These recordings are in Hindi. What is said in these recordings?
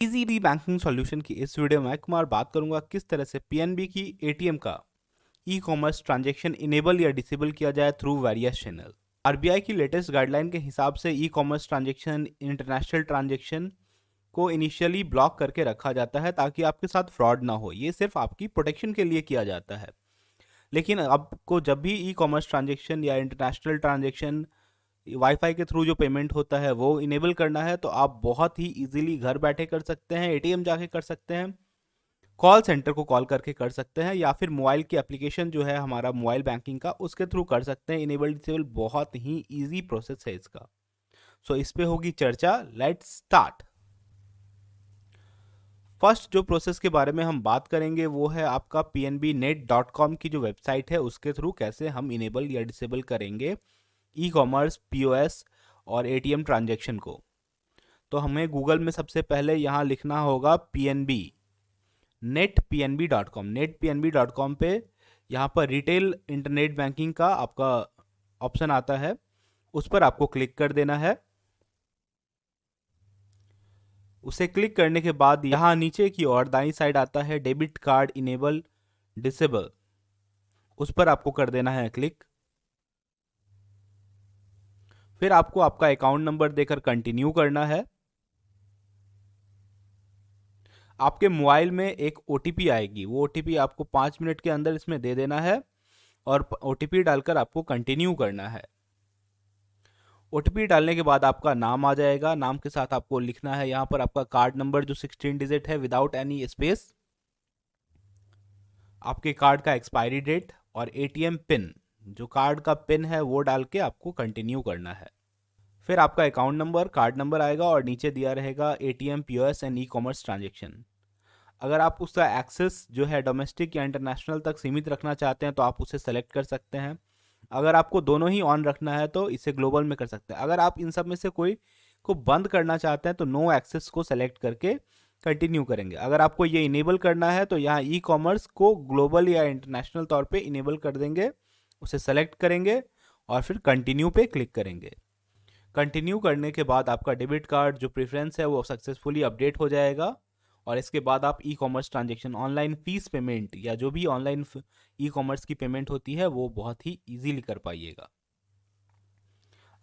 इजी बैंकिंग सॉल्यूशन की इस वीडियो में कुमार बात करूंगा किस तरह से पीएनबी की एटीएम का ई कॉमर्स ट्रांजैक्शन इनेबल या डिसेबल किया जाए थ्रू वेरियस चैनल। आरबीआई की लेटेस्ट गाइडलाइन के हिसाब से e commerce transaction international transaction को इनिशियली ब्लॉक करके रखा जाता है ताकि आपके साथ फ्रॉड ना हो। ये सिर्फ आपकी प्रोटेक्शन के लिए किया जाता है। लेकिन आपको जब भी ई कॉमर्स ट्रांजैक्शन या इंटरनेशनल ट्रांजैक्शन वाईफाई के थ्रू जो पेमेंट होता है वो इनेबल करना है तो आप बहुत ही इजीली घर बैठे कर सकते हैं, एटीएम जाके कर सकते हैं, कॉल सेंटर को कॉल करके कर सकते हैं, या फिर मोबाइल की एप्लीकेशन जो है हमारा मोबाइल बैंकिंग का उसके थ्रू कर सकते हैं। इनेबल डिसेबल बहुत ही इजी प्रोसेस है इसका। सो इस पे होगी चर्चा। Let's start. फर्स्ट जो प्रोसेस के बारे में हम बात करेंगे वो है आपका pnbnet.com की जो वेबसाइट है उसके थ्रू कैसे हम इनेबल या डिसेबल करेंगे ई कॉमर्स, पीओएस और एटीएम ट्रांजैक्शन को। तो हमें गूगल में सबसे पहले यहाँ लिखना होगा पीएनबी netpnb.com पे यहाँ पर रिटेल इंटरनेट बैंकिंग का आपका ऑप्शन आता है, उस पर आपको क्लिक कर देना है। उसे क्लिक करने के बाद यहाँ नीचे की ओर दाईं साइड आता है डेबिट कार्ड इनेबल डिसेबल, उस पर आपको कर देना है क्लिक। फिर आपको आपका अकाउंट नंबर देकर कंटिन्यू करना है। आपके मोबाइल में एक ओटीपी आएगी, वो ओटीपी आपको 5 मिनट के अंदर इसमें दे देना है और ओटीपी डालकर आपको कंटिन्यू करना है। ओटीपी डालने के बाद आपका नाम आ जाएगा, नाम के साथ आपको लिखना है यहाँ पर आपका कार्ड नंबर जो 16 डिजिट है विदाउट एनी स्पेस, आपके कार्ड का एक्सपायरी डेट और एटीएम पिन, जो कार्ड का पिन है वो डाल के आपको कंटिन्यू करना है। फिर आपका अकाउंट नंबर, कार्ड नंबर आएगा और नीचे दिया रहेगा ATM, POS and e commerce transaction. अगर आप उसका एक्सेस जो है डोमेस्टिक या इंटरनेशनल तक सीमित रखना चाहते हैं तो आप उसे सेलेक्ट कर सकते हैं। अगर आपको दोनों ही ऑन रखना है तो इसे ग्लोबल में कर सकते हैं। अगर आप इन सब में से कोई को बंद करना चाहते हैं तो नो एक्सेस को सेलेक्ट करके कंटिन्यू करेंगे। अगर आपको ये इनेबल करना है तो यहाँ ई कॉमर्स को ग्लोबल या इंटरनेशनल तौर पे इनेबल कर देंगे, उसे सेलेक्ट करेंगे और फिर कंटिन्यू पे क्लिक करेंगे। कंटिन्यू करने के बाद आपका डेबिट कार्ड जो प्रेफरेंस है वो सक्सेसफुली अपडेट हो जाएगा और इसके बाद आप e commerce transaction, online fees payment या जो भी ऑनलाइन ई कॉमर्स की पेमेंट होती है वो बहुत ही इजीली कर पाइएगा।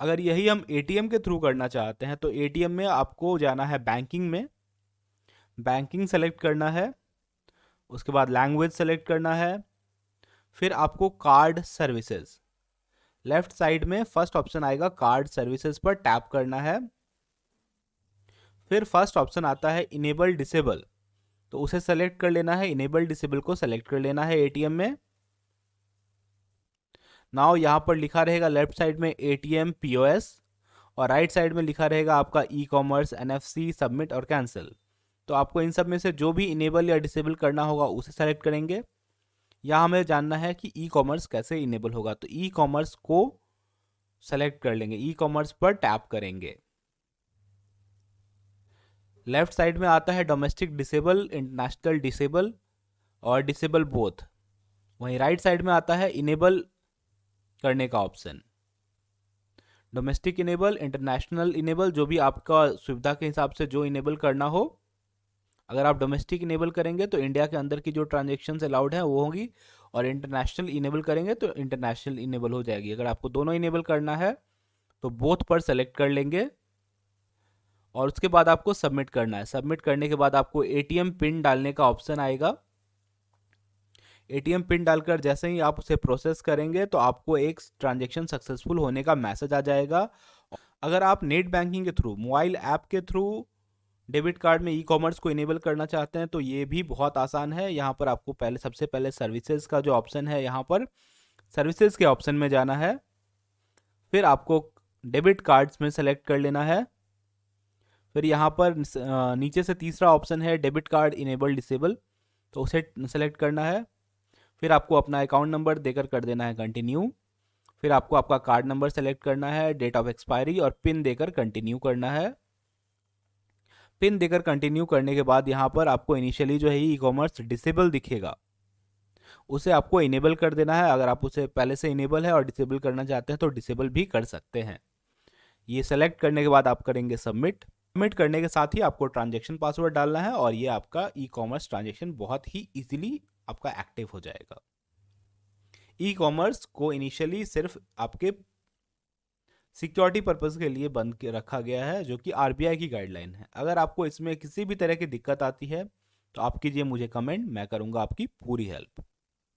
अगर यही हम एटीएम के थ्रू करना चाहते हैं तो एटीएम में आपको जाना है बैंकिंग में, बैंकिंग सेलेक्ट करना है, उसके बाद लैंग्वेज सेलेक्ट करना है, फिर आपको कार्ड सर्विसेज, लेफ्ट साइड में फर्स्ट ऑप्शन आएगा कार्ड सर्विसेज पर टैप करना है। फिर फर्स्ट ऑप्शन आता है इनेबल डिसेबल, तो उसे सेलेक्ट कर लेना है, इनेबल डिसेबल को सेलेक्ट कर लेना है एटीएम में। नाउ यहाँ पर लिखा रहेगा लेफ्ट साइड में एटीएम, पीओएस और राइट साइड में लिखा रहेगा आपका ई कॉमर्स, एनएफसी, सबमिट और कैंसिल। तो आपको इन सब में से जो भी इनेबल या डिसेबल करना होगा उसे सेलेक्ट करेंगे। यहाँ हमें जानना है कि ई कॉमर्स कैसे इनेबल होगा, तो ई कॉमर्स को सेलेक्ट कर लेंगे, ई कॉमर्स पर टैप करेंगे। लेफ्ट साइड में आता है डोमेस्टिक डिसेबल, इंटरनेशनल डिसेबल और डिसेबल बोथ। वहीं राइट साइड में आता है इनेबल करने का option, domestic enable, international enable, जो भी आपका सुविधा के हिसाब से जो इनेबल करना हो। अगर आप डोमेस्टिक इनेबल करेंगे तो इंडिया के अंदर की जो ट्रांजेक्शन अलाउड है वो होगी और इंटरनेशनल इनेबल करेंगे तो इंटरनेशनल इनेबल हो जाएगी। अगर आपको दोनों इनेबल करना है तो बोथ पर सेलेक्ट कर लेंगे और उसके बाद आपको सबमिट करना है। सबमिट करने के बाद आपको एटीएम पिन डालने का ऑप्शन आएगा। एटीएम पिन डालकर जैसे ही आप उसे प्रोसेस करेंगे तो आपको एक ट्रांजैक्शन सक्सेसफुल होने का मैसेज आ जाएगा। अगर आप नेट बैंकिंग के थ्रू, मोबाइल ऐप के थ्रू डेबिट कार्ड में ई कॉमर्स को इनेबल करना चाहते हैं तो ये भी बहुत आसान है। यहाँ पर आपको सबसे पहले सर्विसेज का जो ऑप्शन है, यहाँ पर सर्विसेज के ऑप्शन में जाना है, फिर आपको डेबिट कार्ड्स में सेलेक्ट कर लेना है। फिर यहाँ पर नीचे से तीसरा ऑप्शन है डेबिट कार्ड इनेबल डिसेबल, तो उसे सेलेक्ट करना है। फिर आपको अपना अकाउंट नंबर देकर कर देना है कंटिन्यू। फिर आपको आपका कार्ड नंबर सेलेक्ट करना है, डेट ऑफ एक्सपायरी और पिन देकर कंटिन्यू करना है। पिन देकर कंटिन्यू करने के बाद यहाँ पर आपको इनिशियली जो है ई कॉमर्स डिसेबल दिखेगा, उसे आपको इनेबल कर देना है। अगर आप उसे पहले से इनेबल है और डिसेबल करना चाहते हैं तो डिसेबल भी कर सकते हैं। ये सेलेक्ट करने के बाद आप करेंगे सबमिट। सबमिट करने के साथ ही आपको ट्रांजेक्शन पासवर्ड डालना है और ये आपका ई कॉमर्स ट्रांजेक्शन बहुत ही इजीली आपका एक्टिव हो जाएगा। ई कॉमर्स को इनिशियली सिर्फ आपके सिक्योरिटी पर्पस के लिए बंद के रखा गया है, जो कि आरबीआई की गाइडलाइन है। अगर आपको इसमें किसी भी तरह की दिक्कत आती है तो आप कीजिए मुझे कमेंट, मैं करूंगा आपकी पूरी हेल्प।